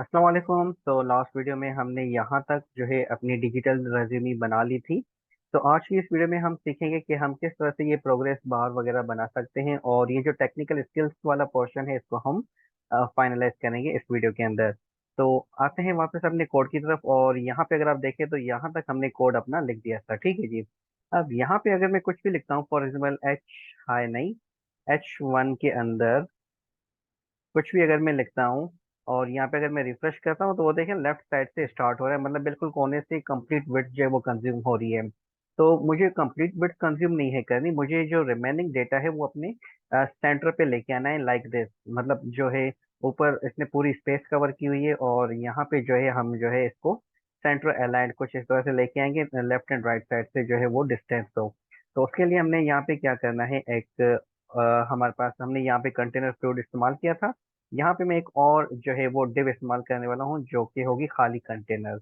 अस्सलाम वालेकुम। तो लास्ट वीडियो में हमने यहाँ तक जो है अपनी डिजिटल रेज्यूमे बना ली थी। तो आज की इस वीडियो में हम सीखेंगे कि हम किस तरह से ये प्रोग्रेस बार वगैरह बना सकते हैं, और ये जो टेक्निकल स्किल्स वाला पोर्शन है इसको हम फाइनलाइज करेंगे इस वीडियो के अंदर। तो आते हैं वापस अपने कोड की तरफ, और यहाँ पे अगर आप देखें तो यहाँ तक हमने कोड अपना लिख दिया था। ठीक है जी। अब यहाँ पे अगर मैं कुछ भी लिखता हूँ, फॉर एग्जाम्पल एच, हाई नहीं, H1 के अंदर कुछ भी अगर मैं लिखता हूँ, और यहाँ पे अगर मैं रिफ्रेश करता हूँ तो वो देखें लेफ्ट साइड से स्टार्ट हो रहा है, मतलब बिल्कुल कोने से कंप्लीट विड्थ जो है वो कंज्यूम हो रही है। तो मुझे कंप्लीट विड्थ कंज्यूम नहीं है करनी, मुझे जो रिमेनिंग डेटा है वो अपने सेंटर पे लेके आना है, लाइक दिस। मतलब जो है ऊपर इसने पूरी स्पेस कवर की हुई है, और यहाँ पे जो है हम जो है इसको सेंटर अलाइंड कुछ इस तरह से लेके आएंगे, लेफ्ट एंड राइट साइड से जो है वो डिस्टेंस हो। तो उसके लिए हमने यहाँ पे क्या करना है, एक हमारे पास हमने यहाँ पे कंटेनर फ्लूइड इस्तेमाल किया था। यहाँ पे मैं एक और जो है वो डिव इस्तेमाल करने वाला हूँ, जो कि होगी खाली कंटेनर।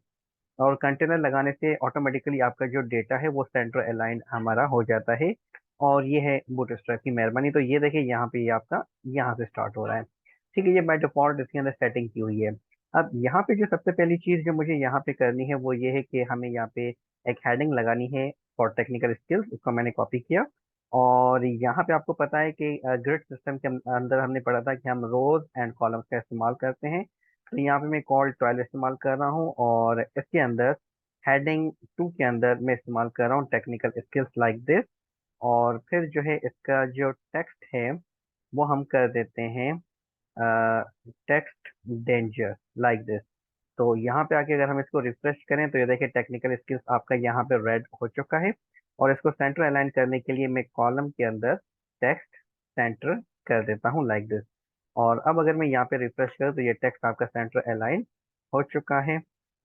और कंटेनर लगाने से ऑटोमेटिकली आपका जो डेटा है वो सेंटर अलाइंड हमारा हो जाता है। और ये है बूटस्ट्रैप की मेहरबानी। तो ये देखिए यहाँ पे ये आपका यहाँ से स्टार्ट हो रहा है। ठीक है, ये बाय डिफॉल्ट इसके अंदर सेटिंग की हुई है। अब यहाँ पे जो सबसे पहली चीज जो मुझे यहाँ पे करनी है वो ये है कि हमें यहाँ पे एक हेडिंग लगानी है फॉर टेक्निकल स्किल्स। उसको मैंने कॉपी किया, और यहाँ पे आपको पता है कि ग्रिड सिस्टम के अंदर हमने पढ़ा था कि हम रोज एंड कॉलम्स का इस्तेमाल करते हैं। तो यहाँ पे मैं कॉल ट्वेल्व इस्तेमाल कर रहा हूँ, और इसके अंदर हेडिंग टू के अंदर मैं इस्तेमाल कर रहा हूँ टेक्निकल स्किल्स लाइक दिस। और फिर जो है इसका जो टेक्स्ट है वो हम कर देते हैं टेक्स्ट डेंजर लाइक दिस। तो यहाँ पे आके अगर हम इसको रिफ्रेश करें तो ये देखिए टेक्निकल स्किल्स आपका यहाँ पे रेड हो चुका है। और इसको सेंटर अलाइन करने के लिए मैं कॉलम के अंदर टेक्स्ट सेंटर कर देता हूँ लाइक दिस। और अब अगर मैं यहाँ पे रिफ्रेश करूँ तो ये टेक्स्ट आपका सेंटर अलाइन हो चुका है।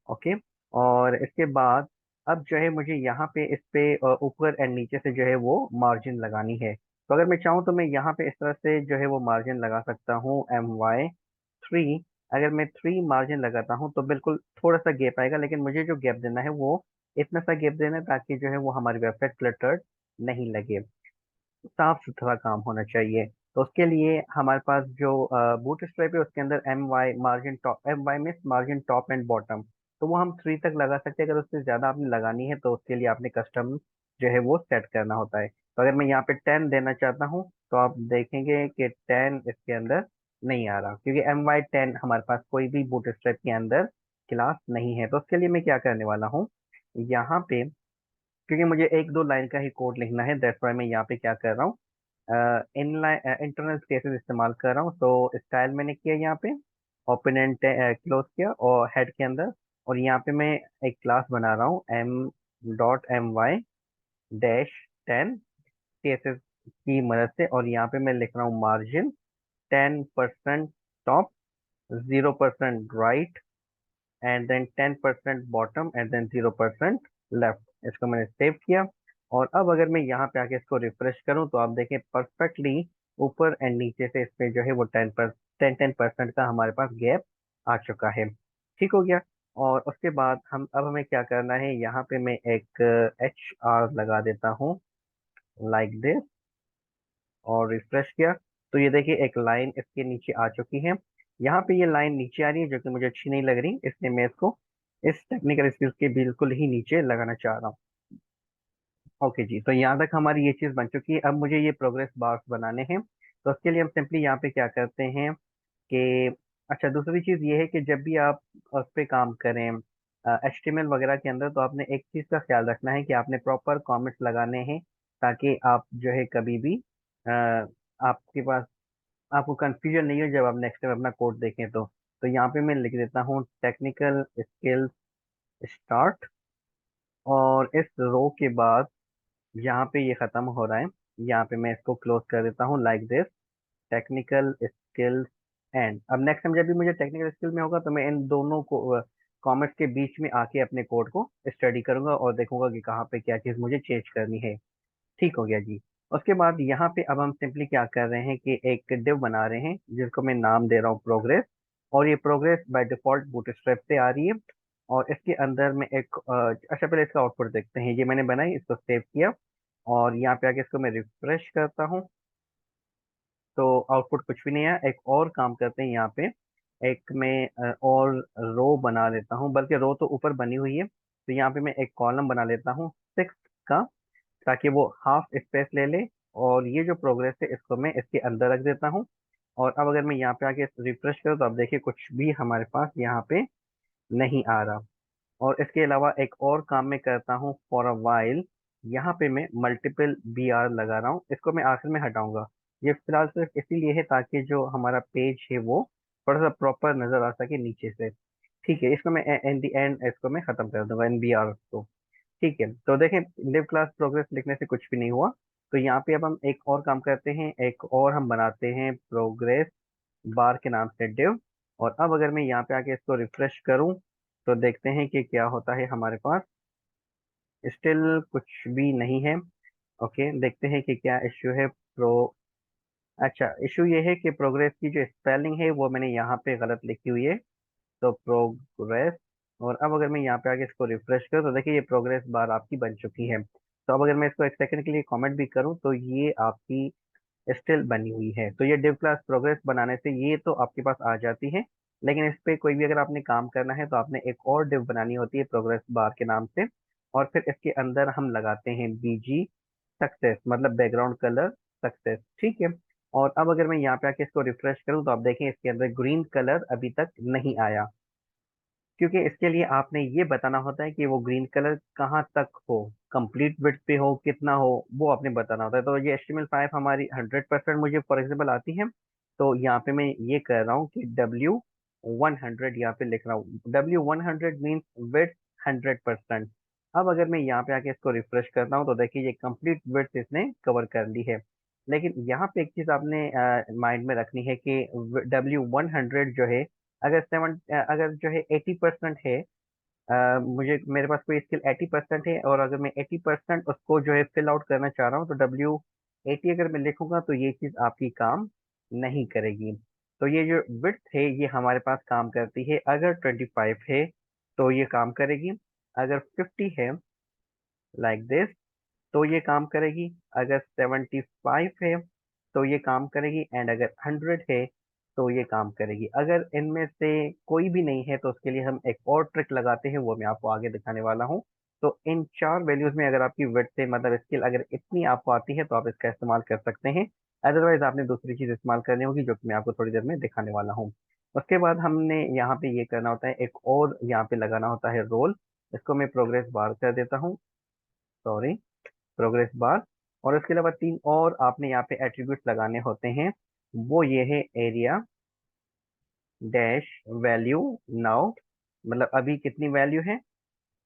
ओके। और इसके बाद अब जो है मुझे यहाँ पे इस पे ऊपर एंड नीचे से जो है वो मार्जिन लगानी है। तो अगर मैं चाहूँ तो मैं यहाँ पे इस तरह से जो है वो मार्जिन लगा सकता हूँ, MY3। अगर मैं 3 मार्जिन लगाता हूँ तो बिल्कुल थोड़ा सा गैप आएगा, लेकिन मुझे जो गैप देना है वो इतना सा गैप देना है ताकि जो है वो हमारी वेबसाइट क्लटर्ड नहीं लगे, साफ सुथरा काम होना चाहिए। तो उसके लिए हमारे पास जो बूट स्ट्रैप है उसके अंदर M Y means margin top and bottom. तो वो हम 3 तक लगा सकते हैं। अगर उससे ज्यादा आपने लगानी है तो उसके लिए आपने कस्टम जो है वो सेट करना होता है। तो अगर मैं यहाँ पे 10 देना चाहता हूँ तो आप देखेंगे कि 10 इसके अंदर नहीं आ रहा, क्योंकि MY10 हमारे पास कोई भी बूट स्ट्रैप के अंदर क्लास नहीं है। तो उसके लिए मैं क्या करने वाला हूँ, यहाँ पे क्योंकि मुझे एक दो लाइन का ही कोड लिखना है, दैट्स व्हाई मैं यहाँ पे क्या कर रहा हूँ, इनलाइन इंटरनल स्पेसेस इस्तेमाल कर रहा हूँ। तो स्टाइल मैंने किया यहाँ पे, ओपन क्लोज किया और हेड के अंदर। और यहाँ पे मैं एक क्लास बना रहा हूँ M.my-10 CSS की मदद से। और यहाँ पे मैं लिख रहा हूँ margin 10% top, 0% right, and then 10% bottom, and then 0% left. इसको मैंने सेव किया। और अब अगर मैं यहाँ पे आके इसको रिफ्रेश करूँ तो आप देखें परफेक्टली ऊपर एंड नीचे से इसमें जो है वो 10% का हमारे पास गैप आ चुका है। ठीक हो गया। और उसके बाद अब हमें क्या करना है, यहाँ पे मैं एक HR लगा देता हूँ लाइक दिस, और रिफ्रेश किया तो ये देखिए एक लाइन इसके नीचे आ चुकी है। यहाँ पे ये लाइन नीचे आ रही है जो कि मुझे अच्छी नहीं लग रही, इसलिए मैं इसको इस टेक्निकल स्किल्स के बिल्कुल ही नीचे लगाना चाह रहा हूँ। ओके जी, तो यहाँ तक हमारी ये चीज़ बन चुकी है। अब मुझे ये प्रोग्रेस बार्स बनाने हैं। तो उसके लिए हम सिंपली यहाँ पे क्या करते हैं कि अच्छा, दूसरी चीज़ ये है कि जब भी आप उस पर काम करें HTML वगैरह के अंदर, तो आपने एक चीज़ का ख्याल रखना है कि आपने प्रॉपर कमेंट्स लगाने हैं, ताकि आप जो है कभी भी अ, आपके पास आपको कंफ्यूजन नहीं हो जब आप नेक्स्ट टाइम अपना कोड देखें। तो यहाँ पे मैं लिख देता हूँ टेक्निकल स्किल्स स्टार्ट, और इस रो के बाद यहाँ पे ये खत्म हो रहा है। यहाँ पे मैं इसको क्लोज कर देता हूँ like this, technical skills and. अब नेक्स्ट टाइम जब भी मुझे टेक्निकल स्किल में होगा तो मैं इन दोनों को कॉमेंट्स के बीच में आके अपने कोड को स्टडी करूंगा और देखूंगा कि कहाँ पे क्या चीज़ मुझे चेंज करनी है। ठीक हो गया जी। उसके बाद यहाँ पे अब हम सिंपली क्या कर रहे हैं कि एक डिव बना रहे हैं जिसको मैं नाम दे रहा हूँ प्रोग्रेस। और ये प्रोग्रेस बाय डिफॉल्ट बूटस्ट्रैप से आ रही है। और इसके अंदर में एक अच्छा, पहले इसका आउटपुट देखते हैं। ये मैंने बनाई, इसको सेव किया, और यहाँ पे आके इसको मैं रिफ्रेश करता हूँ तो आउटपुट कुछ भी नहीं आया। एक और काम करते हैं यहाँ पे, एक मैं और रो बना लेता हूँ, बल्कि रो तो ऊपर बनी हुई है, तो यहाँ पे मैं एक कॉलम बना लेता हूँ 6 का, ताकि वो हाफ स्पेस ले ले। और ये जो प्रोग्रेस है इसको मैं इसके अंदर रख देता हूँ। और अब अगर मैं यहाँ पे आके रिफ्रेश करूँ तो अब देखिए कुछ भी हमारे पास यहाँ पे नहीं आ रहा। और इसके अलावा एक और काम मैं करता हूँ फॉर अ वाइल, यहाँ पे मैं मल्टीपल बी आर लगा रहा हूँ, इसको मैं आखिर में हटाऊंगा। ये फिलहाल सिर्फ इसीलिए है ताकि जो हमारा पेज है वो थोड़ा सा प्रॉपर नजर आ सके नीचे से। ठीक है, इसको मैं इन दी एंड इसको मैं खत्म कर दूंगा इन बी आर को। ठीक है, तो देखें लिव क्लास प्रोग्रेस लिखने से कुछ भी नहीं हुआ। तो यहाँ पे अब हम एक और काम करते हैं, एक और हम बनाते हैं प्रोग्रेस बार के नाम से डिव। और अब अगर मैं यहाँ पे आके इसको रिफ्रेश करूँ तो देखते हैं कि क्या होता है हमारे पास। स्टिल कुछ भी नहीं है। ओके, देखते हैं कि क्या इश्यू है। अच्छा, इश्यू ये है कि प्रोग्रेस की जो स्पेलिंग है वो मैंने यहाँ पे गलत लिखी हुई है। तो प्रोग्रेस, और अब अगर मैं यहाँ पे आके इसको रिफ्रेश करूँ तो देखिए ये प्रोग्रेस बार आपकी बन चुकी है। तो अब अगर मैं इसको एक सेकंड के लिए कमेंट भी करूँ तो ये आपकी स्टिल बनी हुई है। तो ये डिव क्लास प्रोग्रेस बनाने से ये तो आपके पास आ जाती है, लेकिन इस पे कोई भी अगर आपने काम करना है तो आपने एक और डिव बनानी होती है प्रोग्रेस बार के नाम से। और फिर इसके अंदर हम लगाते हैं बीजी सक्सेस, मतलब बैकग्राउंड कलर सक्सेस। ठीक है, और अब अगर मैं यहाँ पे आके इसको रिफ्रेश करूँ तो आप देखें इसके अंदर ग्रीन कलर अभी तक नहीं आया, क्योंकि इसके लिए आपने ये बताना होता है कि वो ग्रीन कलर कहाँ तक हो, कंप्लीट विड्थ पे हो, कितना हो, वो आपने बताना होता है। तो ये HTML5 हमारी 100% मुझे फॉर एग्जाम्पल आती है। तो यहाँ पे मैं ये कर रहा हूँ कि W100 यहाँ पे लिख रहा हूँ। W100 means width 100%। अब अगर मैं यहाँ पे आके इसको रिफ्रेश करता हूँ तो देखिए ये कंप्लीट विड्थ इसने कवर कर ली है। लेकिन यहाँ पे एक चीज आपने माइंड में रखनी है कि W100 जो है, अगर जो है 80% है, मुझे मेरे पास कोई स्किल 80% है और अगर मैं 80% उसको जो है फिल आउट करना चाह रहा हूँ तो W80 अगर मैं लिखूंगा तो ये चीज आपकी काम नहीं करेगी। तो ये जो विड्थ है ये हमारे पास काम करती है अगर 25 है तो ये काम करेगी, अगर 50 है लाइक दिस तो ये काम करेगी, अगर 75 है तो ये काम करेगी, एंड अगर 100 है तो ये काम करेगी। अगर इनमें से कोई भी नहीं है तो उसके लिए हम एक और ट्रिक लगाते हैं, वो मैं आपको आगे दिखाने वाला हूँ। तो इन चार वैल्यूज में अगर आपकी विड्थ से मतलब स्किल अगर इतनी आपको आती है तो आप इसका इस्तेमाल कर सकते हैं। अदरवाइज आपने दूसरी चीज इस्तेमाल करनी होगी जो कि मैं आपको थोड़ी देर में दिखाने वाला हूँ। उसके बाद हमने यहाँ पे ये करना होता है, एक और यहाँ पे लगाना होता है रोल। इसको मैं प्रोग्रेस बार कर देता हूँ, सॉरी, प्रोग्रेस बार। और इसके अलावा तीन और आपने यहाँ पे एट्रीब्यूट्स लगाने होते हैं, वो ये है एरिया डैश वैल्यू नाउ, मतलब अभी कितनी वैल्यू है,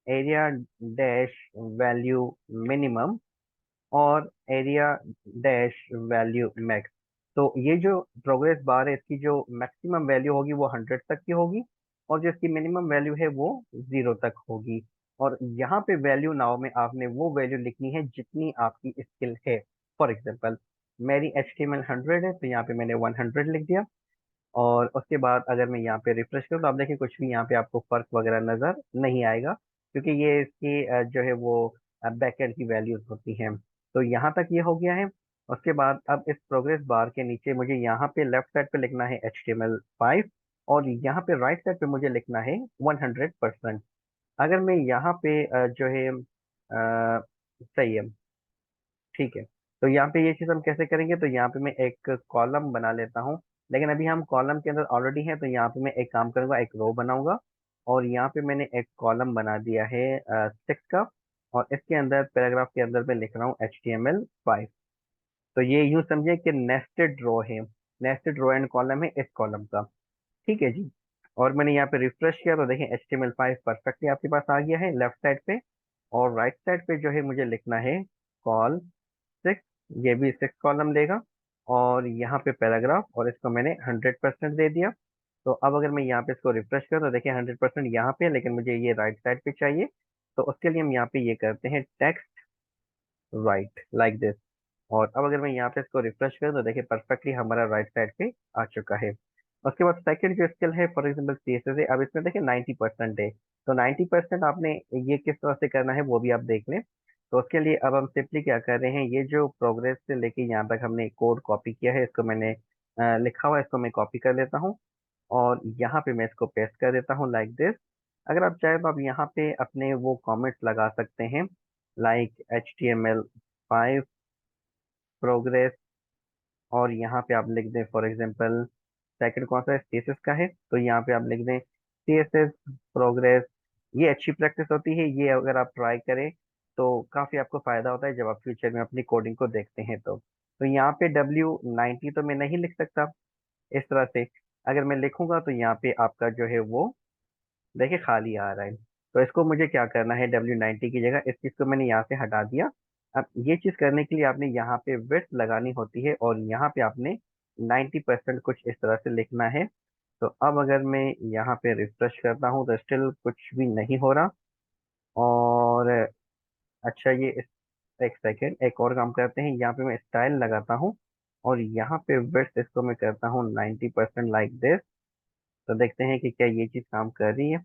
एरिया डैश वैल्यू मिनिमम, और एरिया डैश वैल्यू मैक्स। तो ये जो प्रोग्रेस बार है इसकी जो मैक्सिमम वैल्यू होगी वो 100 तक की होगी, और जो इसकी मिनिमम वैल्यू है वो 0 तक होगी। और यहाँ पे वैल्यू नाउ में आपने वो वैल्यू लिखनी है जितनी आपकी स्किल है। फॉर एग्जाम्पल मेरी HTML 100 है तो यहाँ पे मैंने 100 लिख दिया। और उसके बाद अगर मैं यहाँ पे रिफ्रेश करूँ तो आप देखिए कुछ भी यहाँ पे आपको फर्क वगैरह नजर नहीं आएगा, क्योंकि ये इसकी जो है वो बैकएंड की वैल्यूज होती हैं। तो यहाँ तक ये हो गया है। उसके बाद अब इस प्रोग्रेस बार के नीचे मुझे यहाँ पे लेफ्ट साइड पे लिखना है HTML5, और यहाँ पे राइट साइड पे मुझे लिखना है 100%। अगर मैं यहाँ पे जो है सही है, ठीक है। तो यहाँ पे ये चीज हम कैसे करेंगे, तो यहाँ पे मैं एक कॉलम बना लेता हूँ। लेकिन अभी हम कॉलम के अंदर ऑलरेडी हैं, तो यहाँ पे मैं एक काम करूंगा, एक रो बनाऊंगा। और यहाँ पे मैंने एक कॉलम बना दिया है 6 का, और इसके अंदर पैराग्राफ के अंदर मैं लिख रहा हूँ HTML5। तो ये यूं समझे कि नेस्टेड रो है, नेस्टेड रो एंड कॉलम है इस कॉलम का। ठीक है जी। और मैंने यहाँ पे रिफ्रेश किया तो देखें HTML5 परफेक्टली आपके पास आ गया है लेफ्ट साइड पे। और राइट साइड पे जो है मुझे लिखना है कॉल 6, ये भी 6 कॉलम लेगा। और यहाँ पे पैराग्राफ, और इसको मैंने 100% दे दिया। तो अब अगर मैं यहाँ पे इसको रिफ्रेश करूँ तो देखिए 100% यहाँ पे है, लेकिन मुझे ये राइट साइड पे चाहिए। तो उसके लिए हम यहाँ पे ये करते हैं टेक्स्ट राइट लाइक दिस। और अब अगर मैं यहाँ पे इसको रिफ्रेश करूँ तो देखिए परफेक्टली हमारा राइट साइड पे आ चुका है। उसके बाद सेकंड जो स्किल है फॉर एग्जाम्पल CSS है, अब इसमें देखिए 90% है। तो 90% आपने ये किस तरह से करना है वो भी आप देख लें। तो उसके लिए अब हम सिंपली क्या कर रहे हैं, ये जो प्रोग्रेस से लेके यहाँ तक हमने कोड कॉपी किया है, इसको मैंने लिखा हुआ है, इसको मैं कॉपी कर लेता हूँ। और यहाँ पे मैं इसको पेस्ट कर देता हूँ लाइक दिस। अगर आप चाहे तो आप यहाँ पे अपने वो कमेंट्स लगा सकते हैं, लाइक HTML5 प्रोग्रेस, और यहाँ पे आप लिख दें फॉर एग्जांपल सेकंड कौन सा है, CSS का है, तो यहाँ पे आप लिख दें CSS प्रोग्रेस। ये अच्छी प्रैक्टिस होती है, ये अगर आप ट्राई करें तो काफ़ी आपको फायदा होता है जब आप फ्यूचर में अपनी कोडिंग को देखते हैं। तो यहाँ पे W90 तो मैं नहीं लिख सकता इस तरह से। अगर मैं लिखूंगा तो यहाँ पे आपका जो है वो देखिए खाली आ रहा है। तो इसको मुझे क्या करना है, W90 की जगह इस चीज़ को मैंने यहाँ से हटा दिया। अब ये चीज़ करने के लिए आपने यहाँ पे विड्थ लगानी होती है, और यहाँ पे आपने 90% कुछ इस तरह से लिखना है। तो अब अगर मैं यहाँ पे रिफ्रेश करता हूँ तो स्टिल कुछ भी नहीं हो रहा। और अच्छा ये एक सेकेंड, एक और काम करते हैं, यहाँ पे मैं स्टाइल लगाता हूँ, और यहाँ पे विड्थ इसको मैं करता हूँ 90% लाइक दिस। तो देखते हैं कि क्या ये चीज़ काम कर रही है।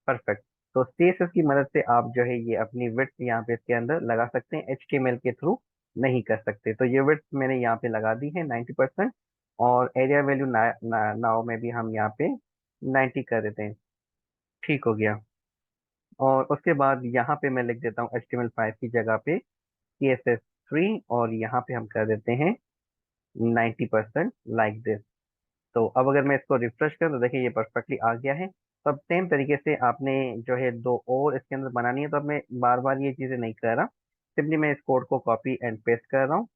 परफेक्ट। तो CSS की मदद से आप जो है ये अपनी विड्थ यहाँ पे इसके अंदर लगा सकते हैं, HTML के थ्रू नहीं कर सकते। तो ये विड्थ मैंने यहाँ पे लगा दी है 90%, और एरिया वैल्यू नाउ में भी हम यहाँ पे 90 कर देते हैं। ठीक हो गया। और उसके बाद यहाँ पे मैं लिख देता हूँ HTML5 की जगह पे CSS3, और यहाँ पे हम कर देते हैं 90% लाइक दिस। तो अब अगर मैं इसको रिफ्रेश करूँ तो देखिए ये परफेक्टली आ गया है। तो अब सेम तरीके से आपने जो है दो और इसके अंदर बनानी है। तो अब मैं बार बार ये चीज़ें नहीं कर रहा, सिंपली मैं इस कोड को कॉपी एंड पेस्ट कर रहा हूँ,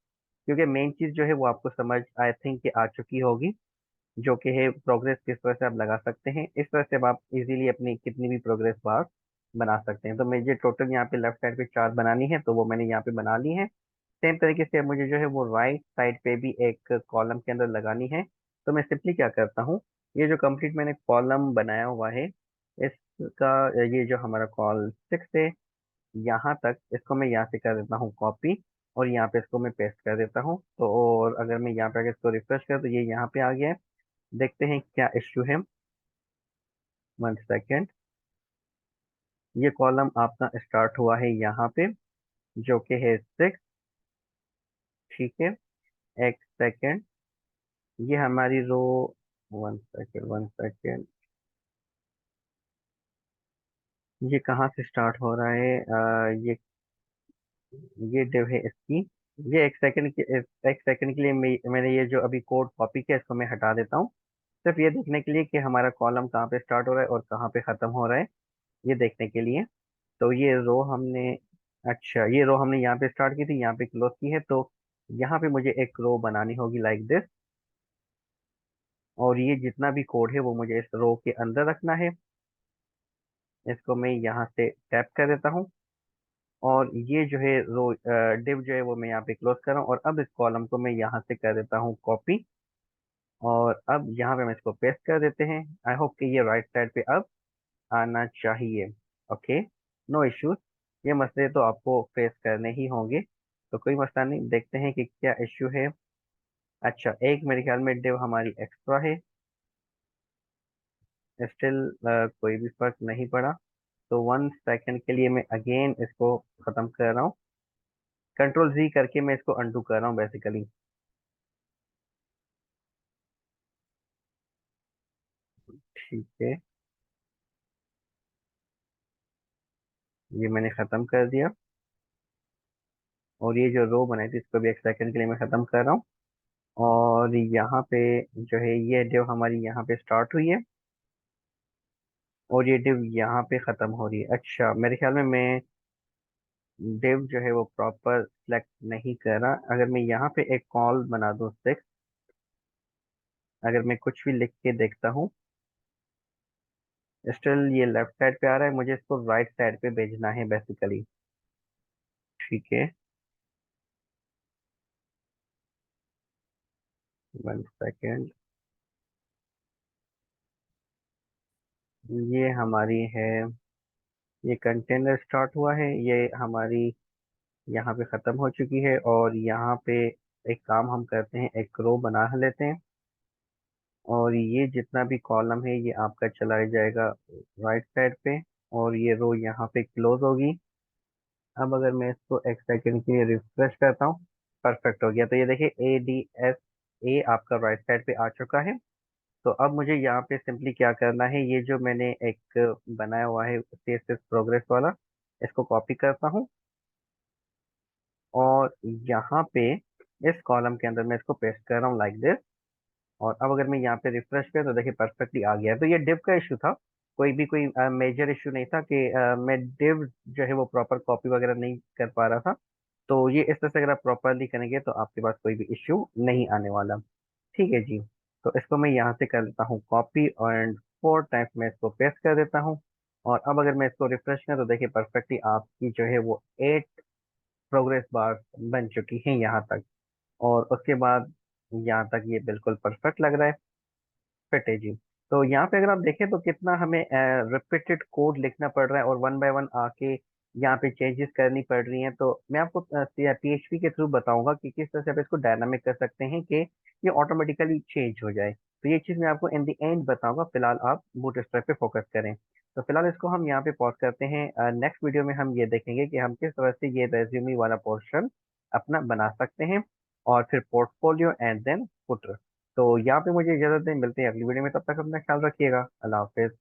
क्योंकि मेन चीज़ जो है वो आपको समझ आई थिंक कि आ चुकी होगी, जो कि है प्रोग्रेस किस तरह से आप लगा सकते हैं। इस तरह से अब आप इजीली अपनी कितनी भी प्रोग्रेस बार बना सकते हैं। तो मुझे टोटल यहाँ पे लेफ्ट साइड पे 4 बनानी है, तो वो मैंने यहाँ पे बना ली है। सेम तरीके से अब मुझे जो है वो राइट साइड पे भी एक कॉलम के अंदर लगानी है। तो मैं सिंपली क्या करता हूँ, ये जो कंप्लीट मैंने कॉलम बनाया हुआ है, इसका ये जो हमारा कॉल 6 है यहाँ तक, इसको मैं यहाँ से कर देता हूँ कॉपी, और यहाँ पे इसको मैं पेस्ट कर देता हूँ। तो और अगर मैं यहाँ पे अगर इसको रिफ्रेश करूँ तो ये यहाँ पे आ गया है। देखते हैं क्या इश्यू है। 1 सेकेंड। ये कॉलम आपका स्टार्ट हुआ है यहाँ पे, जो कि है 6। ठीक है। 1 सेकेंड। ये हमारी रो, 1 सेकेंड 1 सेकेंड, ये कहाँ से स्टार्ट हो रहा है, ये डिव है इसकी। ये 1 सेकेंड के 1 सेकेंड के लिए मैंने ये जो अभी कोड कॉपी किया इसको मैं हटा देता हूँ, सिर्फ ये देखने के लिए कि हमारा कॉलम कहाँ पे स्टार्ट हो रहा है और कहाँ पे खत्म हो रहा है, ये देखने के लिए। तो ये रो हमने, अच्छा ये रो हमने यहाँ पे स्टार्ट की थी, यहाँ पे क्लोज की है। तो यहाँ पे मुझे एक रो बनानी होगी लाइक दिस, और ये जितना भी कोड है वो मुझे इस रो के अंदर रखना है। इसको मैं यहाँ से टैप कर देता हूँ, और ये जो है रो डिव जो है वो मैं यहाँ पे क्लोज कर रहा हूँ, और अब इस कॉलम को मैं यहाँ से कर देता हूँ कॉपी, और अब यहाँ पे हम इसको पेस्ट कर देते हैं। आई होप कि ये राइट साइड पे अब आना चाहिए। Okay, no issues. ये मसले तो आपको फेस करने ही होंगे, तो कोई मसला नहीं। देखते हैं कि क्या इश्यू है। अच्छा, एक मेरे ख्याल में डिव हमारी एक्स्ट्रा है, स्टिल कोई भी फर्क नहीं पड़ा। तो 1 सेकेंड के लिए मैं अगेन इसको खत्म कर रहा हूँ, कंट्रोल Z करके मैं इसको अनडू कर रहा हूँ बेसिकली। ठीक है, ये मैंने खत्म कर दिया, और ये जो रो बनाई थी इसको भी 1 सेकेंड के लिए मैं खत्म कर रहा हूँ। और यहाँ पे जो है ये डिव हमारी यहाँ पे स्टार्ट हुई है, और ये डिव यहाँ पे खत्म हो रही है। अच्छा, मेरे ख्याल में मैं डिव जो है वो प्रॉपर सेलेक्ट नहीं कर रहा। अगर मैं यहाँ पे एक कॉल बना दूँ 6, अगर मैं कुछ भी लिख के देखता हूँ, स्टिल ये लेफ्ट साइड पे आ रहा है, मुझे इसको राइट साइड पे भेजना है बेसिकली। ठीक है। 1 सेकेंड। ये हमारी है, ये कंटेनर स्टार्ट हुआ है, ये हमारी यहाँ पे ख़त्म हो चुकी है, और यहाँ पे एक काम हम करते हैं, एक रो बना लेते हैं, और ये जितना भी कॉलम है ये आपका चला जाएगा राइट साइड पे, और ये रो यहाँ पे क्लोज होगी। अब अगर मैं इसको 1 सेकेंड के लिए रिफ्रेश करता हूँ, परफेक्ट हो गया। तो ये देखिए ADS A आपका राइट साइड पे आ चुका है। तो अब मुझे यहाँ पे सिंपली क्या करना है, ये जो मैंने एक बनाया हुआ है CSS प्रोग्रेस वाला, इसको कॉपी करता हूँ और यहाँ पे इस कॉलम के अंदर मैं इसको पेस्ट कर रहा हूँ लाइक दिस। और अब अगर मैं यहाँ पे रिफ्रेश करूँ तो देखिए परफेक्टली आ गया है। तो ये डिव का इशू था, कोई मेजर इशू नहीं था कि मैं डिव जो है वो प्रॉपर कॉपी वगैरह नहीं कर पा रहा था। तो ये इस तरह से अगर आप प्रॉपरली करेंगे तो आपके पास कोई भी इश्यू नहीं आने वाला। ठीक है जी। तो इसको मैं यहाँ से कर देता हूँ कॉपी एंड 4 टाइम्स मैं इसको पेस्ट कर देता हूँ। और अब अगर मैं इसको रिफ्रेश करूँ तो देखिए परफेक्टली आपकी जो है वो 8 प्रोग्रेस बार बन चुकी हैं यहाँ तक। और उसके बाद यहाँ तक ये बिल्कुल परफेक्ट लग रहा है, फिट है जी। तो यहाँ पे अगर आप देखें तो कितना हमें रिपीटेड कोड लिखना पड़ रहा है और वन बाय वन आके यहाँ पे चेंजेस करनी पड़ रही हैं। तो मैं आपको PHP के थ्रू बताऊंगा कि किस तरह से आप इसको डायनामिक कर सकते हैं कि ये ऑटोमेटिकली चेंज हो जाए। तो ये चीज़ मैं आपको इन द एंड बताऊंगा, फिलहाल आप बूटस्ट्रैप पे फोकस करें। तो फिलहाल इसको हम यहाँ पे पॉज करते हैं। नेक्स्ट वीडियो में हम ये देखेंगे कि हम किस तरह से ये रेज्यूमे वाला पोर्शन अपना बना सकते हैं, और फिर पोर्टफोलियो एंड देन फुटर। तो यहाँ पे मुझे इजाजत दें, मिलते हैं अगली वीडियो में, तब तक अपना ख्याल रखिएगा। अल्लाह हाफिज।